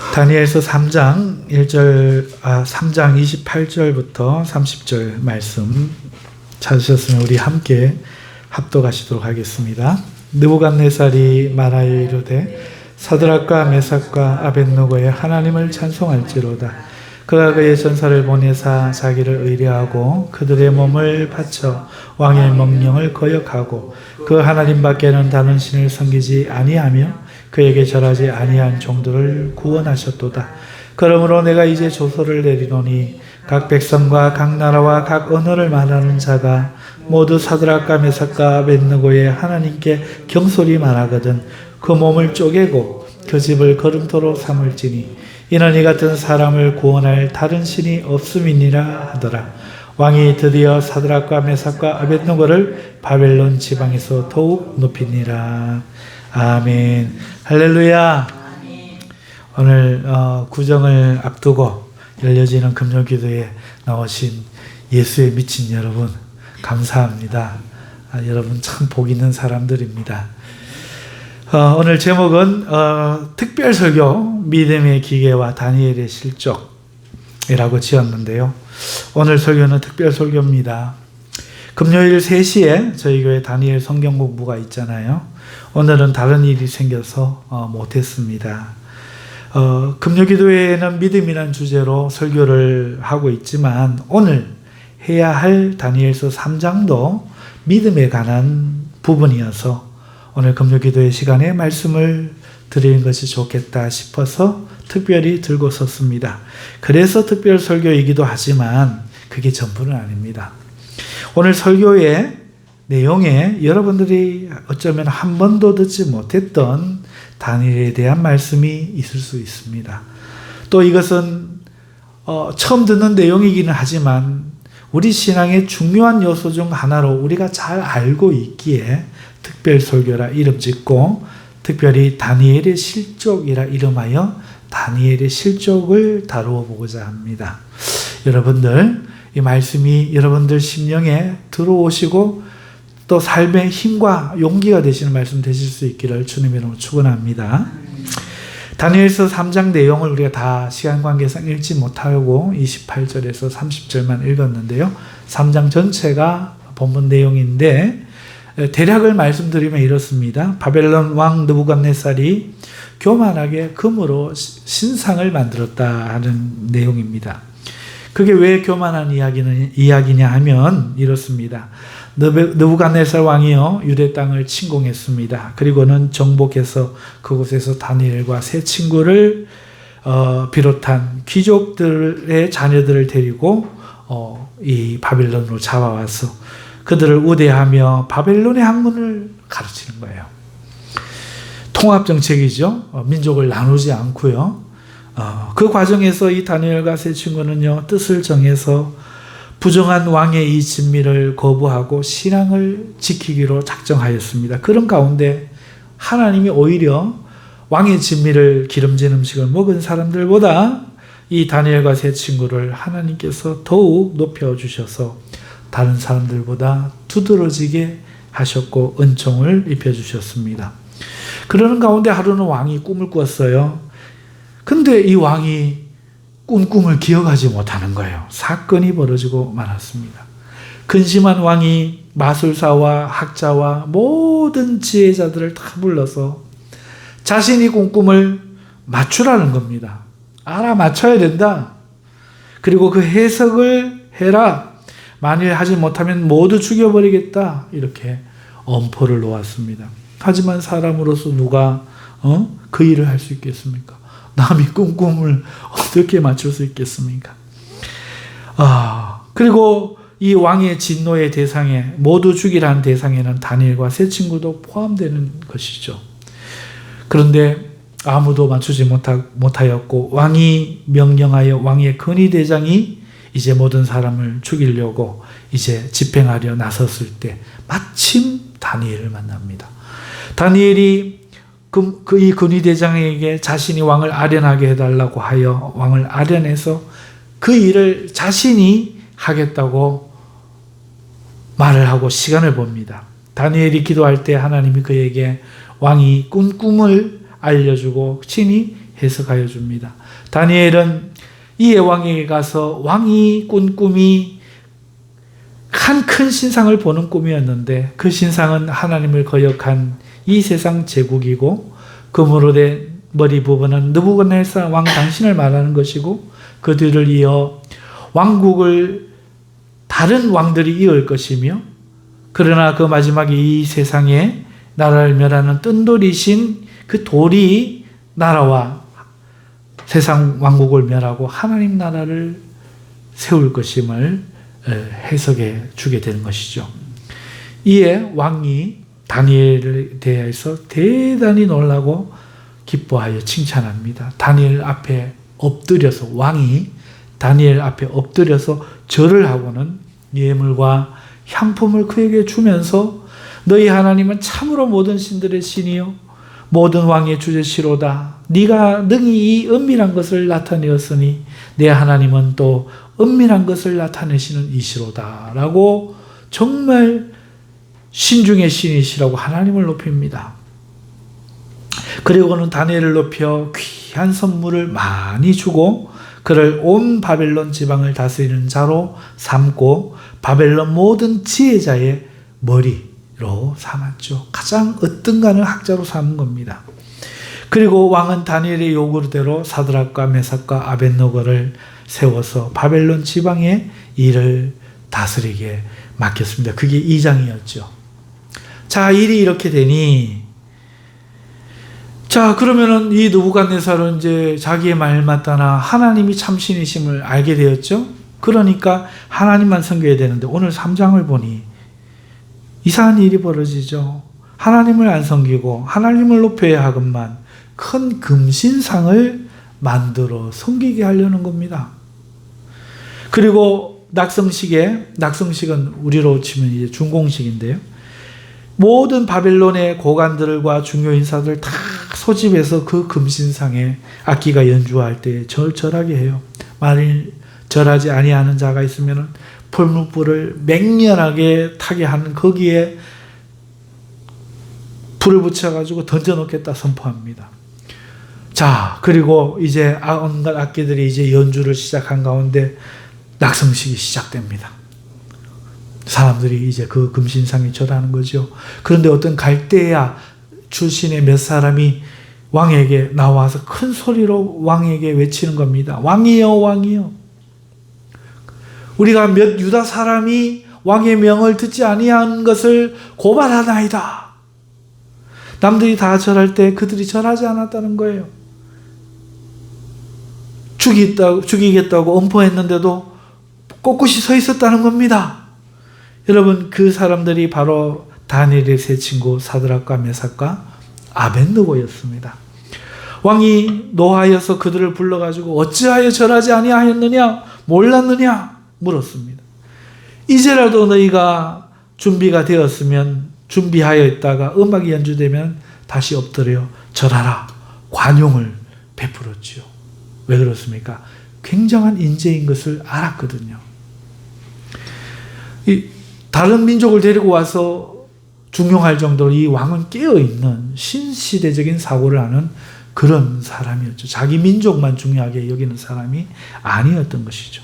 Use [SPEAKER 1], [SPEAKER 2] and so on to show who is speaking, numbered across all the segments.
[SPEAKER 1] 다니엘서 3장 3장 28절부터 30절 말씀 찾으셨으면 우리 함께 합독하시도록 하겠습니다. 느부갓네살이 말하여 이르되 사드락과 메삭과 아벳느고의 하나님을 찬송할지로다. 그가 그의 전사를 보내사 자기를 의뢰하고 그들의 몸을 바쳐 왕의 명령을 거역하고 그 하나님 밖에는 다른 신을 섬기지 아니하며 그에게 절하지 아니한 종들을 구원하셨도다. 그러므로 내가 이제 조서를 내리노니 각 백성과 각 나라와 각 언어를 말하는 자가 모두 사드락과 메삭과 아벳느고의 하나님께 경솔히 말하거든 그 몸을 쪼개고 그 집을 거름토로 삼을지니 이는 이 같은 사람을 구원할 다른 신이 없음이니라 하더라. 왕이 드디어 사드락과 메삭과 아벳느고를 바벨론 지방에서 더욱 높이니라. 아멘. 할렐루야. 오늘 구정을 앞두고 열려지는 금요기도에 나오신 예수에 미친 여러분 감사합니다. 여러분 참 복 있는 사람들입니다. 오늘 제목은 특별설교 믿음의 기계와 다니엘의 실족이라고 지었는데요. 오늘 설교는 특별설교입니다. 금요일 3시에 저희 교회 다니엘 성경 공부가 있잖아요. 오늘은 다른 일이 생겨서 못했습니다. 금요기도회에는 믿음이라는 주제로 설교를 하고 있지만 오늘 해야 할 다니엘서 3장도 믿음에 관한 부분이어서 오늘 금요기도회 시간에 말씀을 드리는 것이 좋겠다 싶어서 특별히 들고 섰습니다. 그래서 특별 설교이기도 하지만 그게 전부는 아닙니다. 오늘 설교의 내용에 여러분들이 어쩌면 한 번도 듣지 못했던 다니엘에 대한 말씀이 있을 수 있습니다. 또 이것은 처음 듣는 내용이기는 하지만 우리 신앙의 중요한 요소 중 하나로 우리가 잘 알고 있기에 특별 설교라 이름 짓고 특별히 다니엘의 실족이라 이름하여 다니엘의 실족을 다루어 보고자 합니다. 여러분들 이 말씀이 여러분들 심령에 들어오시고 또 삶의 힘과 용기가 되시는 말씀 되실 수 있기를 주님의 이름으로 축원합니다. 다니엘서 3장 내용을 우리가 다 시간 관계상 읽지 못하고 28절에서 30절만 읽었는데요. 3장 전체가 본문 내용인데 대략을 말씀드리면 이렇습니다. 바벨론 왕 느부갓네살이 교만하게 금으로 신상을 만들었다 하는 내용입니다. 그게 왜 교만한 이야기냐 하면 이렇습니다. 느부갓네살 왕이요 유대 땅을 침공했습니다. 그리고는 정복해서 그곳에서 다니엘과 세 친구를 비롯한 귀족들의 자녀들을 데리고 이 바벨론으로 잡아와서 그들을 우대하며 바벨론의 학문을 가르치는 거예요. 통합정책이죠. 민족을 나누지 않고요. 그 과정에서 이 다니엘과 세 친구는요 뜻을 정해서 부정한 왕의 이 진미를 거부하고 신앙을 지키기로 작정하였습니다. 그런 가운데 하나님이 오히려 왕의 진미를 기름진 음식을 먹은 사람들보다 이 다니엘과 세 친구를 하나님께서 더욱 높여주셔서 다른 사람들보다 두드러지게 하셨고 은총을 입혀주셨습니다. 그러는 가운데 하루는 왕이 꿈을 꿨어요. 근데 이 왕이 꾼 꿈을 기억하지 못하는 거예요. 사건이 벌어지고 말았습니다. 근심한 왕이 마술사와 학자와 모든 지혜자들을 다 불러서 자신이 꾼 꿈을 맞추라는 겁니다. 알아맞혀야 된다. 그리고 그 해석을 해라. 만일 하지 못하면 모두 죽여버리겠다. 이렇게 엄포를 놓았습니다. 하지만 사람으로서 누가 그 일을 할 수 있겠습니까? 남이 꾼 꿈을 어떻게 맞출 수 있겠습니까? 그리고 이 왕의 진노의 대상에 모두 죽이라는 대상에는 다니엘과 세 친구도 포함되는 것이죠. 그런데 아무도 맞추지 못하였고 왕이 명령하여 왕의 근위대장이 이제 모든 사람을 죽이려고 이제 집행하려 나섰을 때 마침 다니엘을 만납니다. 다니엘이 이 근위대장에게 자신이 왕을 아련하게 해달라고 하여 왕을 아련해서 그 일을 자신이 하겠다고 말을 하고 시간을 봅니다. 다니엘이 기도할 때 하나님이 그에게 왕이 꾼 꿈을 알려주고 친히 해석하여 줍니다. 다니엘은 이에 왕에게 가서 왕이 꾼 꿈이 한 큰 신상을 보는 꿈이었는데 그 신상은 하나님을 거역한 이 세상 제국이고 금으로 된 머리 부분은 느부갓네살 왕 당신을 말하는 것이고 그 뒤를 이어 왕국을 다른 왕들이 이을 것이며 그러나 그 마지막에 이 세상에 나라를 멸하는 뜬돌이신 그 돌이 나라와 세상 왕국을 멸하고 하나님 나라를 세울 것임을 해석해 주게 되는 것이죠. 이에 왕이 다니엘에 대해서 대단히 놀라고 기뻐하여 칭찬합니다. 다니엘 앞에 엎드려서 왕이 다니엘 앞에 엎드려서 절을 하고는 예물과 향품을 그에게 주면서 너희 하나님은 참으로 모든 신들의 신이요 모든 왕의 주제시로다. 네가 능히 이 은밀한 것을 나타내었으니 내 하나님은 또 은밀한 것을 나타내시는 이시로다 라고 정말 신중의 신이시라고 하나님을 높입니다. 그리고는 다니엘을 높여 귀한 선물을 많이 주고 그를 온 바벨론 지방을 다스리는 자로 삼고 바벨론 모든 지혜자의 머리로 삼았죠. 가장 으뜸가는 학자로 삼은 겁니다. 그리고 왕은 다니엘의 요구대로 사드락과 메삭과 아벳노고를 세워서 바벨론 지방의 일을 다스리게 맡겼습니다. 그게 2장이었죠. 자, 일이 이렇게 되니 자, 그러면은 이 느부갓네살은 이제 자기의 말 맞다나 하나님이 참신이심을 알게 되었죠. 그러니까 하나님만 섬겨야 되는데 오늘 3장을 보니 이상한 일이 벌어지죠. 하나님을 안 섬기고 하나님을 높여야 하건만 큰 금신상을 만들어 섬기게 하려는 겁니다. 그리고 낙성식은 우리로 치면 이제 준공식인데요. 모든 바벨론의 고관들과 중요 인사들 다 소집해서 그 금신상에 악기가 연주할 때 절절하게 해요. 만일 절하지 아니하는 자가 있으면 풀무불을 맹렬하게 타게 하는 거기에 불을 붙여가지고 던져놓겠다 선포합니다. 자, 그리고 이제 온갖 악기들이 이제 연주를 시작한 가운데 낙성식이 시작됩니다. 사람들이 이제 그 금신상에 절하는 거죠. 그런데 어떤 갈대아 출신의 몇 사람이 왕에게 나와서 큰 소리로 왕에게 외치는 겁니다. 왕이여, 왕이여. 우리가 몇 유다 사람이 왕의 명을 듣지 아니한 것을 고발하나이다. 남들이 다 절할 때 그들이 절하지 않았다는 거예요. 죽이겠다고 엄포했는데도 꼿꼿이 서 있었다는 겁니다. 여러분, 그 사람들이 바로 다니엘의 세 친구 사드락과 메삭과 아벳느고였습니다. 왕이 노하여서 그들을 불러가지고 어찌하여 절하지 아니하였느냐, 몰랐느냐 물었습니다. 이제라도 너희가 준비가 되었으면 준비하여 있다가 음악이 연주되면 다시 엎드려 절하라. 관용을 베풀었지요. 왜 그렇습니까? 굉장한 인재인 것을 알았거든요. 다른 민족을 데리고 와서 중용할 정도로 이 왕은 깨어있는 신시대적인 사고를 하는 그런 사람이었죠. 자기 민족만 중요하게 여기는 사람이 아니었던 것이죠.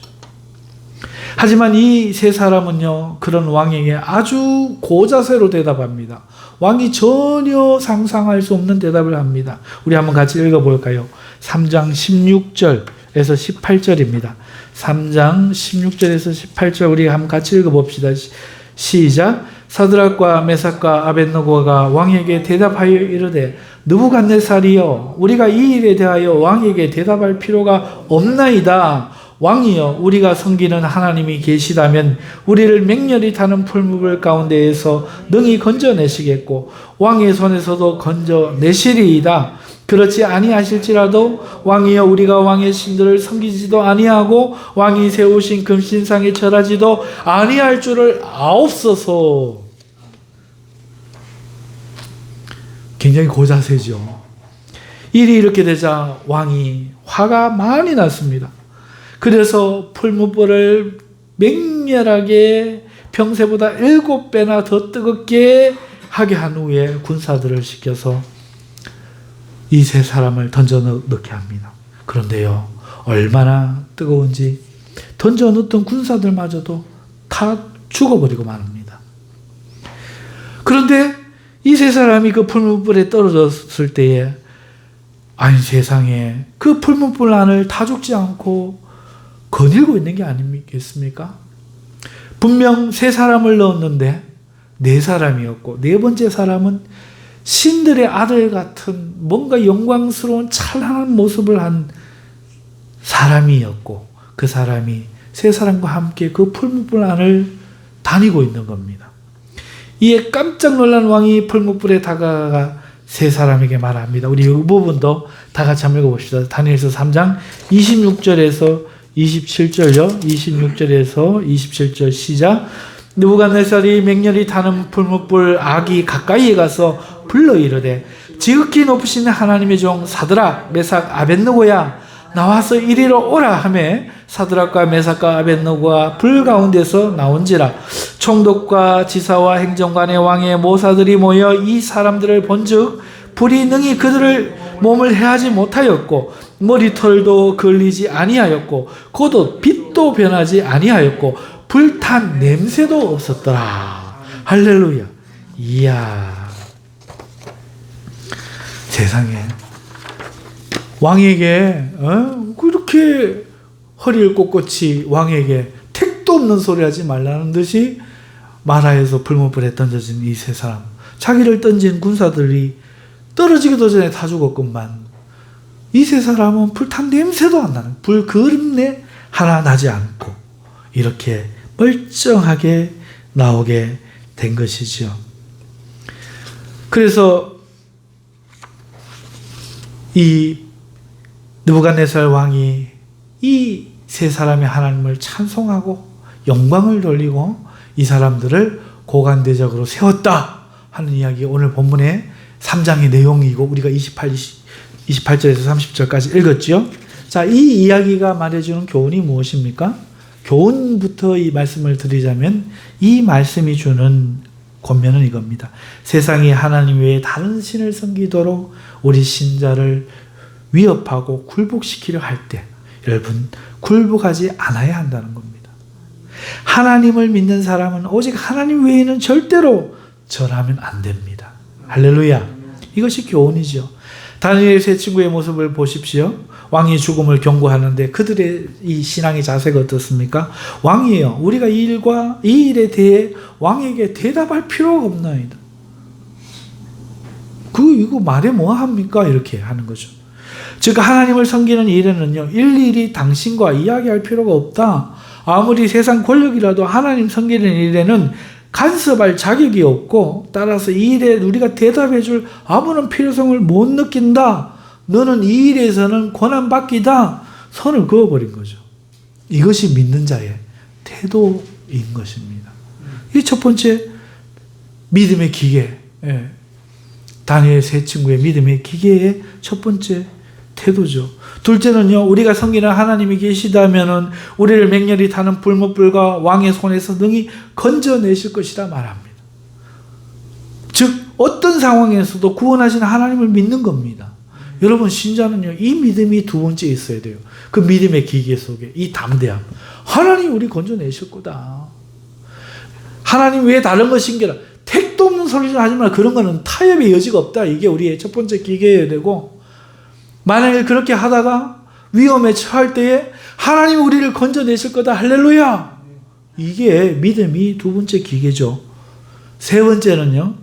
[SPEAKER 1] 하지만 이 세 사람은요, 그런 왕에게 아주 고자세로 대답합니다. 왕이 전혀 상상할 수 없는 대답을 합니다. 우리 한번 같이 읽어볼까요? 3장 16절에서 18절입니다. 3장 16절에서 18절 우리 한번 같이 읽어봅시다. 시작. 사드락과 메삭과 아벳느고가 왕에게 대답하여 이르되 느부갓네살이여, 우리가 이 일에 대하여 왕에게 대답할 필요가 없나이다. 왕이여, 우리가 섬기는 하나님이 계시다면 우리를 맹렬히 타는 풀무불 가운데에서 능히 건져내시겠고 왕의 손에서도 건져내시리이다. 그렇지 아니하실지라도 왕이여, 우리가 왕의 신들을 섬기지도 아니하고 왕이 세우신 금신상에 절하지도 아니할 줄을 아옵소서. 굉장히 고자세죠. 일이 이렇게 되자 왕이 화가 많이 났습니다. 그래서 풀무불을 맹렬하게 평소보다 7배나 더 뜨겁게 하게 한 후에 군사들을 시켜서 이 세 사람을 던져 넣게 합니다. 그런데요, 얼마나 뜨거운지 던져 넣었던 군사들마저도 다 죽어버리고 말합니다. 그런데 이 세 사람이 그 풀무불에 떨어졌을 때에, 아니 세상에, 그 풀무불 안을 다 죽지 않고 거닐고 있는 게 아니겠습니까? 분명 세 사람을 넣었는데 네 사람이었고, 네 번째 사람은 신들의 아들 같은 뭔가 영광스러운 찬란한 모습을 한 사람이었고, 그 사람이 세 사람과 함께 그 풀무불 안을 다니고 있는 겁니다. 이에 깜짝 놀란 왕이 풀무불에 다가가 세 사람에게 말합니다. 우리 이 부분도 다 같이 한번 읽어봅시다. 다니엘서 3장 26절에서 27절요. 26절에서 27절 시작. 느부갓네살이 맹렬히 타는 풀무불 아기 가까이에 가서 불러 이르되, 지극히 높으신 하나님의 종 사드락 메삭 아벳느고야, 나와서 이리로 오라 하매 사드락과 메삭과 아벳느고가 불 가운데서 나온지라. 총독과 지사와 행정관의 왕의 모사들이 모여 이 사람들을 본즉 불이 능히 그들을 몸을 해하지 못하였고, 머리털도 걸리지 아니하였고, 곧 빛도 변하지 아니하였고, 불탄 냄새도 없었더라. 할렐루야. 이야, 세상에, 왕에게 그렇게 허리를 꼿꼿이 왕에게 택도 없는 소리 하지 말라는 듯이 마라에서 불무불에 던져진 이 세 사람, 자기를 던진 군사들이 떨어지기도 전에 다 죽었건만 이 세 사람은 불탄 냄새도 안 나는, 불 그릇내 하나 나지 않고 이렇게 멀쩡하게 나오게 된 것이죠. 그래서 이 느부갓네살 왕이 이 세 사람의 하나님을 찬송하고 영광을 돌리고 이 사람들을 고관대적으로 세웠다 하는 이야기가 오늘 본문의 3장의 내용이고, 우리가 28절에서 30절까지 읽었죠. 자, 이 이야기가 말해주는 교훈이 무엇입니까? 교훈부터 이 말씀을 드리자면, 이 말씀이 주는 권면은 이겁니다. 세상이 하나님 외에 다른 신을 섬기도록 우리 신자를 위협하고 굴복시키려 할 때, 여러분, 굴복하지 않아야 한다는 겁니다. 하나님을 믿는 사람은 오직 하나님 외에는 절대로 절하면 안 됩니다. 할렐루야. 이것이 교훈이죠. 다니엘 세 친구의 모습을 보십시오. 왕이 죽음을 경고하는데 그들의 이 신앙의 자세가 어떻습니까? 왕이에요, 우리가 이 일에 대해 왕에게 대답할 필요가 없나이다. 이거 말해 뭐 합니까? 이렇게 하는 거죠. 즉, 하나님을 섬기는 일에는요, 일일이 당신과 이야기할 필요가 없다. 아무리 세상 권력이라도 하나님 섬기는 일에는 간섭할 자격이 없고, 따라서 이 일에 우리가 대답해 줄 아무런 필요성을 못 느낀다. 너는 이 일에서는 권한받기다. 선을 그어버린 거죠. 이것이 믿는 자의 태도인 것입니다. 이 첫 번째 믿음의 기계, 다니엘 세 친구의 믿음의 기계의 첫 번째 태도죠. 둘째는요, 우리가 섬기는 하나님이 계시다면은 우리를 맹렬히 타는 불못불과 왕의 손에서 능히 건져내실 것이라 말합니다. 즉, 어떤 상황에서도 구원하신 하나님을 믿는 겁니다. 여러분, 신자는요, 이 믿음이 두 번째 있어야 돼요. 그 믿음의 기계 속에 이 담대함. 하나님 우리 건져내실 거다. 하나님 외에 다른 거 신겨라. 택도 없는 소리 좀 하지 마라. 그런 거는 타협의 여지가 없다. 이게 우리의 첫 번째 기계여야 되고, 만약에 그렇게 하다가 위험에 처할 때에 하나님 우리를 건져내실 거다. 할렐루야. 이게 믿음이 두 번째 기계죠. 세 번째는요,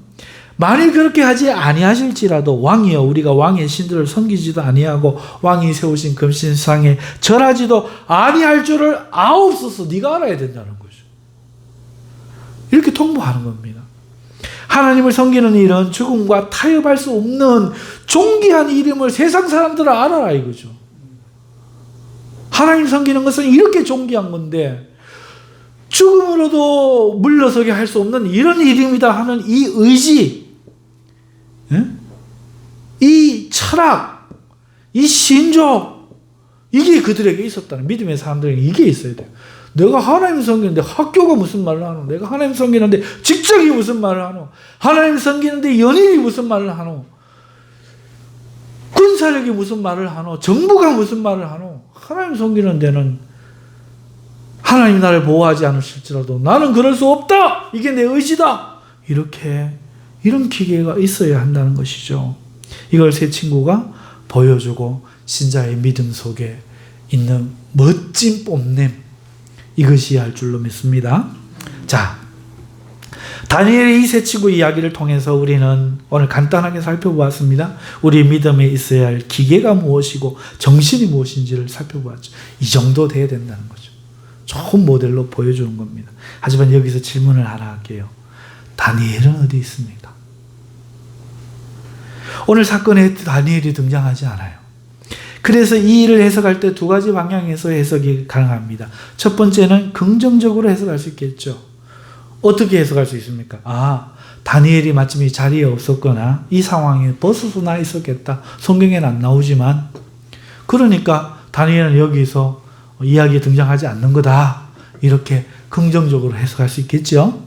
[SPEAKER 1] 만일 그렇게 하지 아니하실지라도 왕이여, 우리가 왕의 신들을 섬기지도 아니하고 왕이 세우신 금신상에 절하지도 아니할 줄을 아옵소서. 네가 알아야 된다는 거죠. 이렇게 통보하는 겁니다. 하나님을 섬기는 일은 죽음과 타협할 수 없는 존귀한 이름을 세상 사람들은 알아라 이거죠. 하나님 섬기는 것은 이렇게 존귀한 건데 죽음으로도 물러서게 할 수 없는 이런 이름이다 하는 이 의지, 이 철학, 이 신조, 이게 그들에게 있었다는, 믿음의 사람들에게 이게 있어야 돼요. 내가 하나님 섬기는데 학교가 무슨 말을 하노? 내가 하나님 섬기는데 직장이 무슨 말을 하노? 하나님 섬기는데 연인이 무슨 말을 하노? 그 검찰에게 무슨 말을 하노? 정부가 무슨 말을 하노? 하나님 섬기는 데는 하나님 나를 보호하지 않으실지라도 나는 그럴 수 없다! 이게 내 의지다! 이런 기계가 있어야 한다는 것이죠. 이걸 세 친구가 보여주고 신자의 믿음 속에 있는 멋진 뽐냄, 이것이 할 줄로 믿습니다. 자, 다니엘의 이 세 친구 이야기를 통해서 우리는 오늘 간단하게 살펴보았습니다. 우리 믿음에 있어야 할 기계가 무엇이고 정신이 무엇인지를 살펴보았죠. 이 정도 돼야 된다는 거죠. 좋은 모델로 보여주는 겁니다. 하지만 여기서 질문을 하나 할게요. 다니엘은 어디 있습니까? 오늘 사건에 다니엘이 등장하지 않아요. 그래서 이 일을 해석할 때 두 가지 방향에서 해석이 가능합니다. 첫 번째는 긍정적으로 해석할 수 있겠죠. 어떻게 해석할 수 있습니까? 다니엘이 마침 이 자리에 없었거나 이 상황에 벗어나 있었겠다. 성경에는 안 나오지만, 그러니까 다니엘은 여기서 이야기에 등장하지 않는 거다. 이렇게 긍정적으로 해석할 수 있겠죠.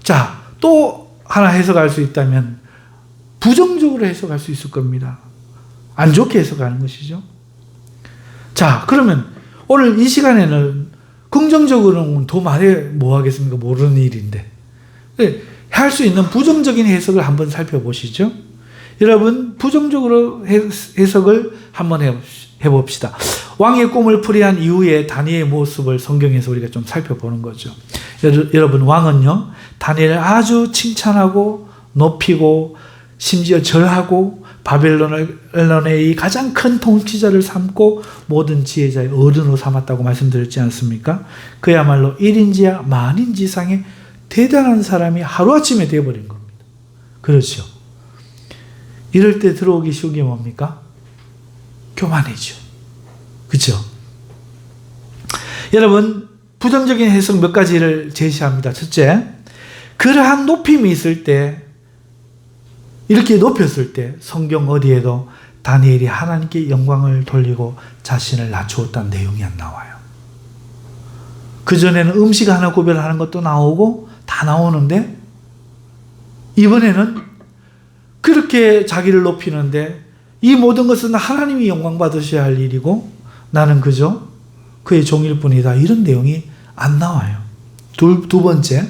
[SPEAKER 1] 자, 또 하나 해석할 수 있다면 부정적으로 해석할 수 있을 겁니다. 안 좋게 해석하는 것이죠. 자, 그러면 오늘 이 시간에는 긍정적으로는 더 말해 뭐 하겠습니까? 모르는 일인데. 할 수 있는 부정적인 해석을 한번 살펴보시죠. 여러분, 부정적으로 해석을 한번 해봅시다. 왕의 꿈을 풀이한 이후에 다니엘의 모습을 성경에서 우리가 좀 살펴보는 거죠. 여러분, 왕은요, 다니엘을 아주 칭찬하고 높이고 심지어 절하고 바벨론의 가장 큰 통치자를 삼고 모든 지혜자의 어른으로 삼았다고 말씀드렸지 않습니까? 그야말로 1인지야 만인지상의 대단한 사람이 하루아침에 되어버린 겁니다. 그렇죠. 이럴 때 들어오기 쉬운 게 뭡니까? 교만이죠. 그렇죠? 여러분, 부정적인 해석 몇 가지를 제시합니다. 첫째, 그러한 높임이 있을 때, 이렇게 높였을 때 성경 어디에도 다니엘이 하나님께 영광을 돌리고 자신을 낮추었다는 내용이 안 나와요. 그전에는 음식 하나 구별하는 것도 나오고 다 나오는데, 이번에는 그렇게 자기를 높이는데 이 모든 것은 하나님이 영광 받으셔야 할 일이고 나는 그저 그의 종일 뿐이다. 이런 내용이 안 나와요. 두 번째,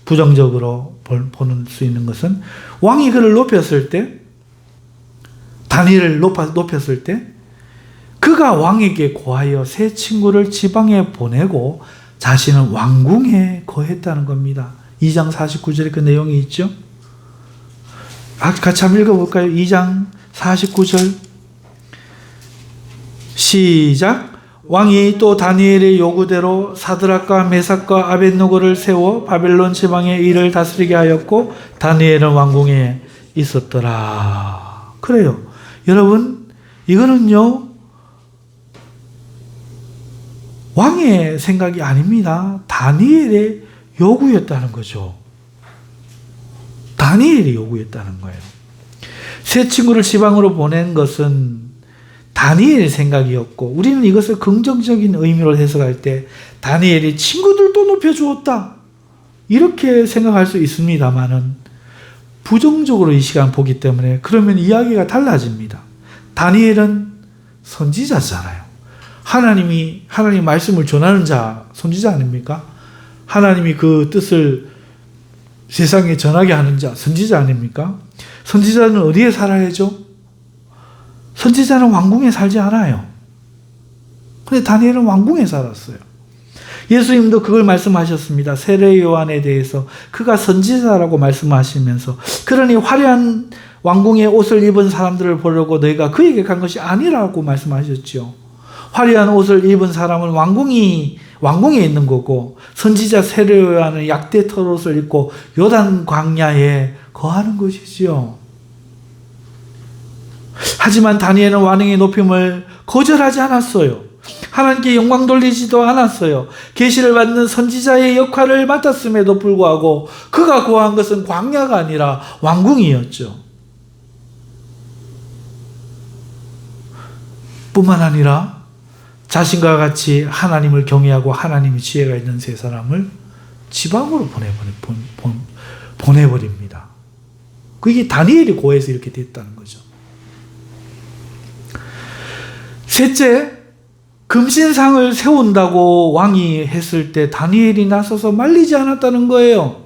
[SPEAKER 1] 부정적으로 보는 수 있는 것은 왕이 그를 높였을 때, 다니엘을 높였을 때 그가 왕에게 고하여 세 친구를 지방에 보내고 자신은 왕궁에 거했다는 겁니다. 2장 49절에 그 내용이 있죠. 같이 한번 읽어볼까요? 2장 49절 시작. 왕이 또 다니엘의 요구대로 사드락과 메삭과 아벳느고를 세워 바벨론 지방의 일을 다스리게 하였고 다니엘은 왕궁에 있었더라. 그래요. 여러분, 이거는요 왕의 생각이 아닙니다. 다니엘의 요구였다는 거죠. 다니엘이 요구했다는 거예요. 세 친구를 지방으로 보낸 것은 다니엘의 생각이었고, 우리는 이것을 긍정적인 의미로 해석할 때 다니엘이 친구들도 높여주었다 이렇게 생각할 수 있습니다만은 부정적으로 이 시간 보기 때문에 그러면 이야기가 달라집니다. 다니엘은 선지자잖아요. 하나님 말씀을 전하는 자, 선지자 아닙니까? 하나님이 그 뜻을 세상에 전하게 하는 자, 선지자 아닙니까? 선지자는 어디에 살아야죠? 선지자는 왕궁에 살지 않아요. 근데 다니엘은 왕궁에 살았어요. 예수님도 그걸 말씀하셨습니다. 세례 요한에 대해서 그가 선지자라고 말씀하시면서, 그러니 화려한 왕궁의 옷을 입은 사람들을 보려고 너희가 그에게 간 것이 아니라고 말씀하셨죠. 화려한 옷을 입은 사람은 왕궁에 있는 거고, 선지자 세례 요한은 약대 털옷을 입고 요단 광야에 거하는 것이지요. 하지만 다니엘은 왕의 높임을 거절하지 않았어요. 하나님께 영광 돌리지도 않았어요. 계시를 받는 선지자의 역할을 맡았음에도 불구하고 그가 구한 것은 광야가 아니라 왕궁이었죠. 뿐만 아니라 자신과 같이 하나님을 경외하고 하나님의 지혜가 있는 세 사람을 지방으로 보내버립니다. 그게 다니엘이 고해서 이렇게 됐다는 거죠. 셋째, 금신상을 세운다고 왕이 했을 때 다니엘이 나서서 말리지 않았다는 거예요.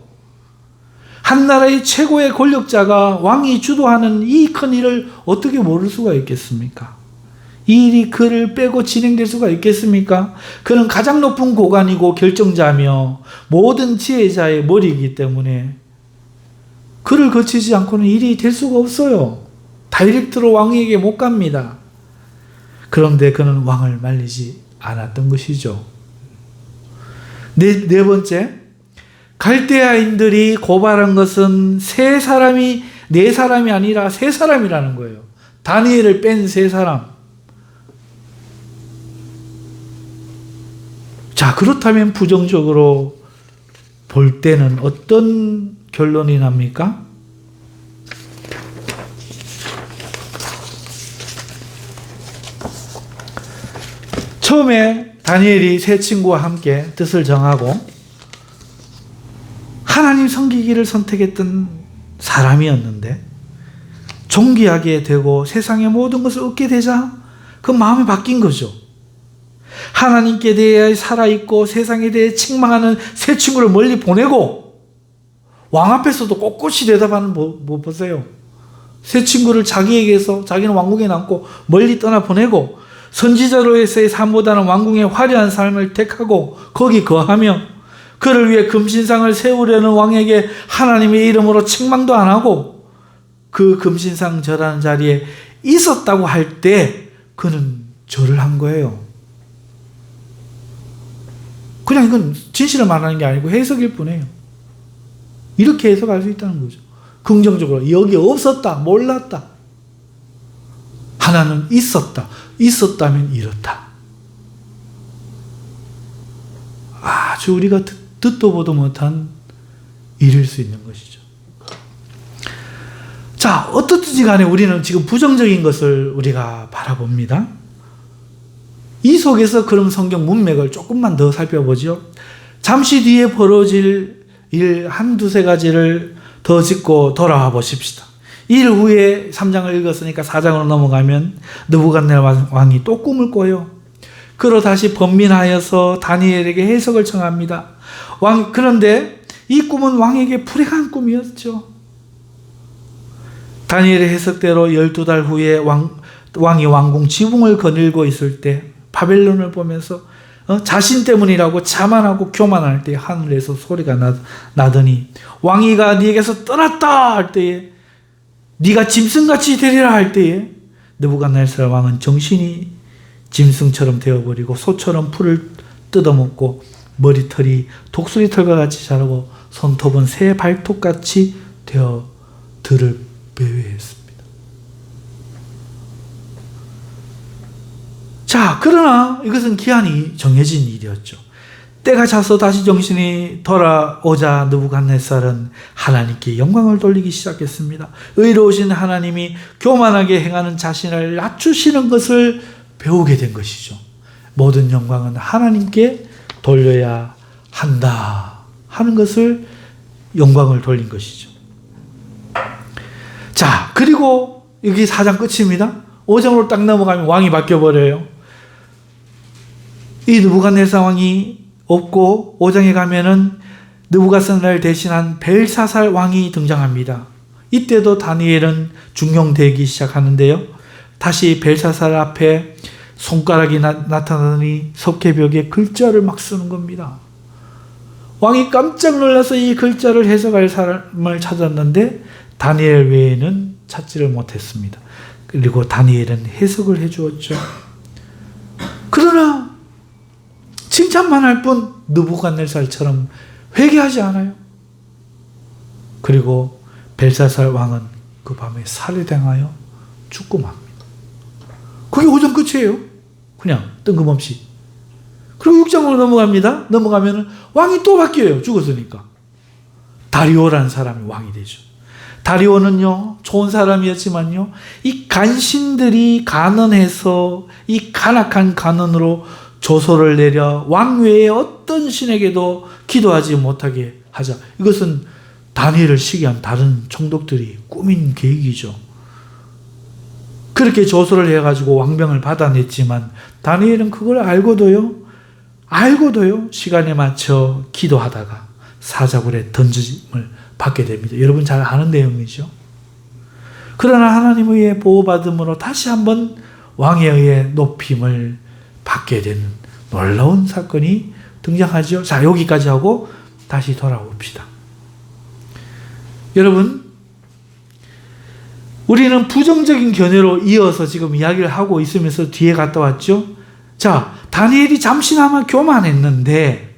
[SPEAKER 1] 한 나라의 최고의 권력자가 왕이 주도하는 이 큰 일을 어떻게 모를 수가 있겠습니까? 이 일이 그를 빼고 진행될 수가 있겠습니까? 그는 가장 높은 고관이고 결정자며 모든 지혜자의 머리이기 때문에 그를 거치지 않고는 일이 될 수가 없어요. 다이렉트로 왕에게 못 갑니다. 그런데 그는 왕을 말리지 않았던 것이죠. 네 번째, 갈대아인들이 고발한 것은 네 사람이 아니라 세 사람이라는 거예요. 다니엘을 뺀 세 사람. 자, 그렇다면 부정적으로 볼 때는 어떤 결론이 납니까? 처음에 다니엘이 세 친구와 함께 뜻을 정하고 하나님 섬기기를 선택했던 사람이었는데 존귀하게 되고 세상의 모든 것을 얻게 되자 그 마음이 바뀐 거죠. 하나님께 대해 살아있고 세상에 대해 책망하는 세 친구를 멀리 보내고 왕 앞에서도 꼿꼿이 대답하는 뭐 보세요. 세 친구를 자기에게서 자기는 왕궁에 남고 멀리 떠나보내고 선지자로서의 삶보다는 왕궁의 화려한 삶을 택하고 거기 거하며 그를 위해 금신상을 세우려는 왕에게 하나님의 이름으로 책망도 안 하고 그 금신상 절하는 자리에 있었다고 할 때 그는 절을 한 거예요. 그냥 이건 진실을 말하는 게 아니고 해석일 뿐이에요. 이렇게 해석할 수 있다는 거죠. 긍정적으로 여기 없었다, 몰랐다. 하나는 있었다. 있었다면 이렇다. 아주 우리가 듣도 보도 못한 일일 수 있는 것이죠. 자, 어떻든지 간에 우리는 지금 부정적인 것을 우리가 바라봅니다. 이 속에서 그럼 성경 문맥을 조금만 더 살펴보죠. 잠시 뒤에 벌어질 일 한두세 가지를 더 짚고 돌아와 보십시다. 일 후에 3장을 읽었으니까 4장으로 넘어가면 느부갓네살 왕이 또 꿈을 꿔요. 그로 다시 번민하여서 다니엘에게 해석을 청합니다. 그런데 이 꿈은 왕에게 불행한 꿈이었죠. 다니엘의 해석대로 12달 후에 왕이 왕궁 지붕을 거닐고 있을 때 바벨론을 보면서 자신 때문이라고 자만하고 교만할 때 하늘에서 소리가 나더니 왕이가 네게서 떠났다 할 때에 네가 짐승같이 되리라 할 때에 느부갓네살 왕은 정신이 짐승처럼 되어버리고 소처럼 풀을 뜯어먹고 머리털이 독수리털과 같이 자라고 손톱은 새 발톱같이 되어 들을 배회했습니다. 자, 그러나 이것은 기한이 정해진 일이었죠. 때가 차서 다시 정신이 돌아오자 느부갓네살은 하나님께 영광을 돌리기 시작했습니다. 의로우신 하나님이 교만하게 행하는 자신을 낮추시는 것을 배우게 된 것이죠. 모든 영광은 하나님께 돌려야 한다 하는 것을 영광을 돌린 것이죠. 자, 그리고 여기 4장 끝입니다. 5장으로 딱 넘어가면 왕이 바뀌어버려요. 이 느부갓네살 왕이 없고 5장에 가면은 느부갓네살을 대신한 벨사살 왕이 등장합니다. 이때도 다니엘은 중용되기 시작하는데요. 다시 벨사살 앞에 손가락이 나타나더니 석회벽에 글자를 막 쓰는 겁니다. 왕이 깜짝 놀라서 이 글자를 해석할 사람을 찾았는데 다니엘 외에는 찾지를 못했습니다. 그리고 다니엘은 해석을 해주었죠. 그러나 칭찬만 할 뿐 느부갓네살처럼 회개하지 않아요. 그리고 벨사살 왕은 그 밤에 살해당하여 죽고 맙니다. 그게 5장 끝이에요. 그냥 뜬금없이. 그리고 6장으로 넘어갑니다. 넘어가면 왕이 또 바뀌어요. 죽었으니까. 다리오라는 사람이 왕이 되죠. 다리오는요, 좋은 사람이었지만요, 이 간신들이 간언해서 이 간악한 간언으로 조소를 내려 왕 외에 어떤 신에게도 기도하지 못하게 하자. 이것은 다니엘을 시기한 다른 총독들이 꾸민 계획이죠. 그렇게 조소를 해가지고 왕병을 받아냈지만 다니엘은 그걸 알고도요 시간에 맞춰 기도하다가 사자굴에 던짐을 받게 됩니다. 여러분 잘 아는 내용이죠. 그러나 하나님의 보호받음으로 다시 한번 왕에 의해 높임을 받게 되는 놀라운 사건이 등장하죠. 자, 여기까지 하고 다시 돌아옵시다. 여러분, 우리는 부정적인 견해로 이어서 지금 이야기를 하고 있으면서 뒤에 갔다 왔죠. 자, 다니엘이 잠시나마 교만했는데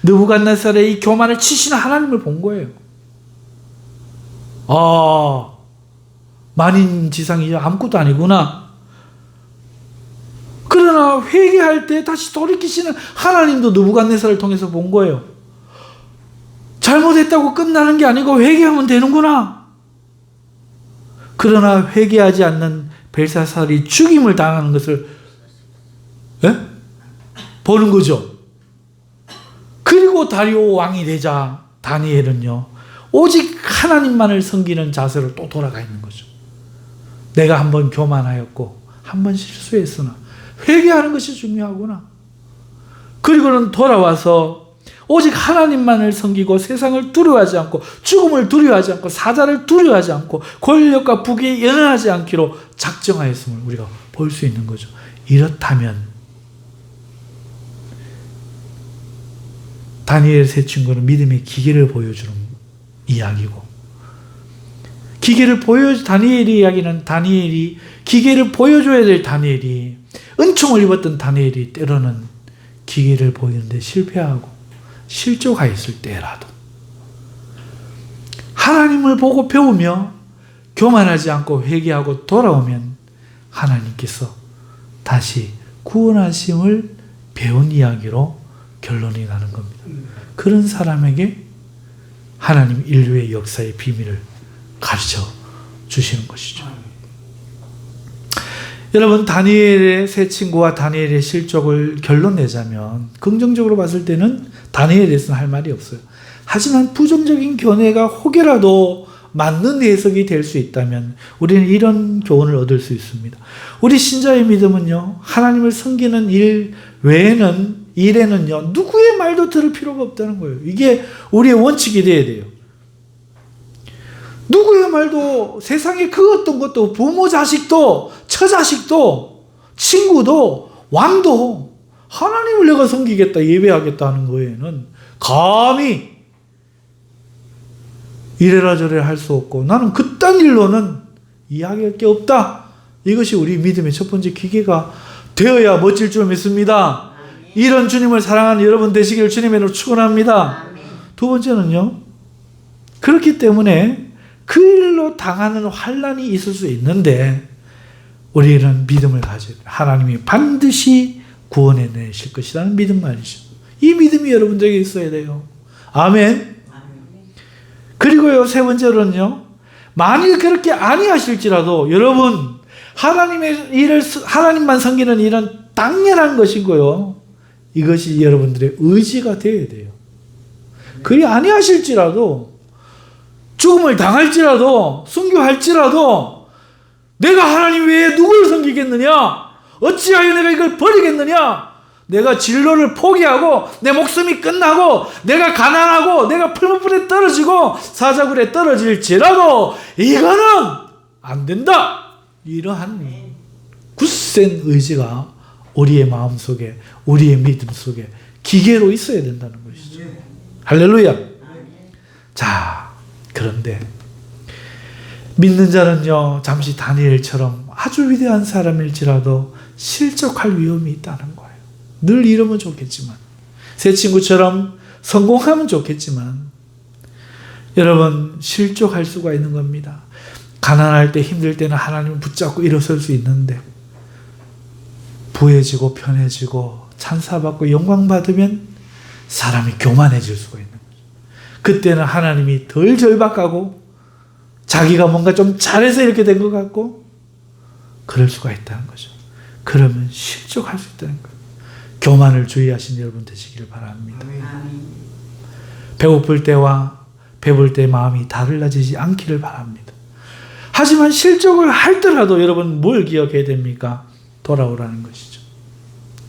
[SPEAKER 1] 느부갓네살의 이 교만을 치시는 하나님을 본 거예요. 만인지상이죠. 아무것도 아니구나. 그러나 회개할 때 다시 돌이키시는 하나님도 느부갓네살을 통해서 본 거예요. 잘못했다고 끝나는 게 아니고 회개하면 되는구나. 그러나 회개하지 않는 벨사살이 죽임을 당하는 것을 보는 거죠. 그리고 다리오 왕이 되자 다니엘은요, 오직 하나님만을 섬기는 자세로 또 돌아가 있는 거죠. 내가 한번 교만하였고 한번 실수했으나 회개하는 것이 중요하구나. 그리고는 돌아와서 오직 하나님만을 섬기고 세상을 두려워하지 않고 죽음을 두려워하지 않고 사자를 두려워하지 않고 권력과 부귀에 연연하지 않기로 작정하였음을 우리가 볼 수 있는 거죠. 이렇다면 다니엘 세 친구는 믿음의 기계를 보여주는 이야기고, 다니엘의 이야기는 다니엘이 기계를 보여줘야 될 다니엘이, 은총을 입었던 다니엘이 때로는 기계를 보이는데 실패하고 실족하였을 때라도 하나님을 보고 배우며 교만하지 않고 회개하고 돌아오면 하나님께서 다시 구원하심을 배운 이야기로 결론이 나는 겁니다. 그런 사람에게 하나님 인류의 역사의 비밀을 가르쳐 주시는 것이죠. 여러분, 다니엘의 세 친구와 다니엘의 실족을 결론 내자면 긍정적으로 봤을 때는 다니엘에 대해서는 할 말이 없어요. 하지만 부정적인 견해가 혹여라도 맞는 해석이 될 수 있다면 우리는 이런 교훈을 얻을 수 있습니다. 우리 신자의 믿음은요, 하나님을 섬기는 일에는요, 누구의 말도 들을 필요가 없다는 거예요. 이게 우리의 원칙이 돼야 돼요. 누구의 말도, 세상에 그 어떤 것도, 부모 자식도, 처자식도, 친구도, 왕도 하나님을 내가 섬기겠다, 예배하겠다 하는 거에는 감히 이래라 저래라 할 수 없고, 나는 그딴 일로는 이야기할 게 없다. 이것이 우리 믿음의 첫 번째 기계가 되어야 멋질 줄 믿습니다. 이런 주님을 사랑하는 여러분 되시기를 주님으로 축원합니다. 두 번째는요, 그렇기 때문에 그 일로 당하는 환난이 있을 수 있는데 우리는 믿음을 가져야 돼요. 하나님이 반드시 구원해내실 것이라는 믿음 말이죠. 이 믿음이 여러분들에게 있어야 돼요. 아멘. 그리고요, 세 번째로는요, 만일 그렇게 아니하실지라도 여러분, 하나님만 섬기는 일은 당연한 것이고요, 이것이 여러분들의 의지가 되어야 돼요. 그리 아니하실지라도, 죽음을 당할지라도, 순교할지라도 내가 하나님 외에 누구를 섬기겠느냐? 어찌하여 내가 이걸 버리겠느냐? 내가 진로를 포기하고 내 목숨이 끝나고 내가 가난하고 내가 풀무불에 떨어지고 사자굴에 떨어질지라도 이거는 안 된다. 이러한 굳센 의지가 우리의 마음속에, 우리의 믿음 속에 기계로 있어야 된다는 것이죠. 할렐루야. 자, 그런데 믿는 자는요, 잠시 다니엘처럼 아주 위대한 사람일지라도 실족할 위험이 있다는 거예요. 늘 이러면 좋겠지만, 새 친구처럼 성공하면 좋겠지만, 여러분, 실족할 수가 있는 겁니다. 가난할 때, 힘들 때는 하나님을 붙잡고 일어설 수 있는데, 부해지고 편해지고 찬사받고 영광받으면 사람이 교만해질 수가 있는 거죠. 그때는 하나님이 덜 절박하고 자기가 뭔가 좀 잘해서 이렇게 된 것 같고 그럴 수가 있다는 거죠. 그러면 실족할 수 있다는 거예요. 교만을 주의하신 여러분 되시기를 바랍니다. 배고플 때와 배불 때 마음이 달라지지 않기를 바랍니다. 하지만 실족을 할더라도 여러분 뭘 기억해야 됩니까? 돌아오라는 것이죠.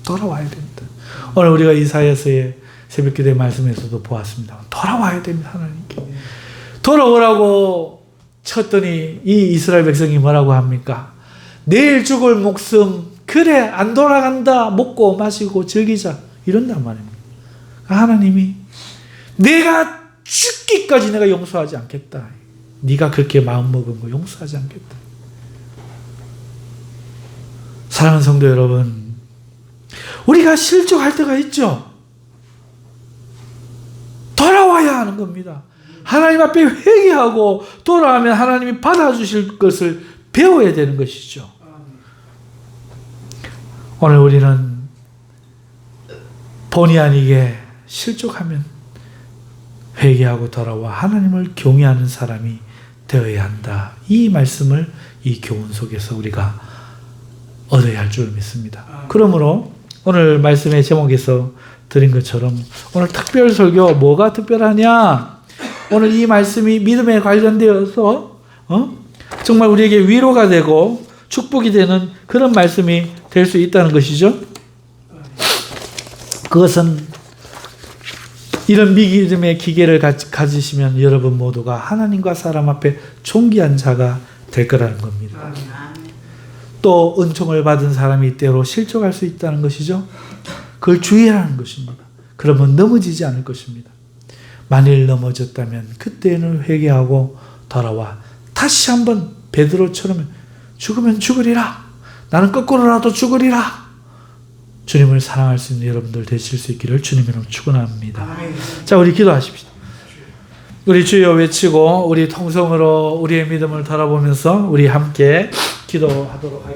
[SPEAKER 1] 돌아와야 됩니다. 오늘 우리가 이사야서의 새벽기도의 말씀에서도 보았습니다. 돌아와야 됩니다. 하나님께. 돌아오라고 쳤더니 이 이스라엘 백성이 뭐라고 합니까? 내일 죽을 목숨 그래 안 돌아간다. 먹고 마시고 즐기자. 이런단 말입니다. 하나님이 내가 죽기까지 내가 용서하지 않겠다. 네가 그렇게 마음먹은 거 용서하지 않겠다. 사랑하는 성도 여러분, 우리가 실족할 때가 있죠. 돌아와야 하는 겁니다. 하나님 앞에 회개하고 돌아오면 하나님이 받아주실 것을 배워야 되는 것이죠. 오늘 우리는 본의 아니게 실족하면 회개하고 돌아와 하나님을 경외하는 사람이 되어야 한다. 이 말씀을 이 교훈 속에서 우리가 얻어야 할 줄 믿습니다. 그러므로 오늘 말씀의 제목에서 드린 것처럼 오늘 특별 설교 뭐가 특별하냐? 오늘 이 말씀이 믿음에 관련되어서 정말 우리에게 위로가 되고 축복이 되는 그런 말씀이 될 수 있다는 것이죠. 그것은 이런 믿음의 기계를 가지시면 여러분 모두가 하나님과 사람 앞에 존귀한 자가 될 거라는 겁니다. 또 은총을 받은 사람이 때로 실족할 수 있다는 것이죠. 그걸 주의하는 것입니다. 그러면 넘어지지 않을 것입니다. 만일 넘어졌다면 그때는 회개하고 돌아와 다시 한번 베드로처럼 죽으면 죽으리라. 나는 거꾸로라도 죽으리라. 주님을 사랑할 수 있는 여러분들 되실 수 있기를 주님으로 축원합니다. 자, 우리 기도하십시다. 우리 주여 외치고 우리 통성으로 우리의 믿음을 돌아보면서 우리 함께 기도하도록 하겠습니다.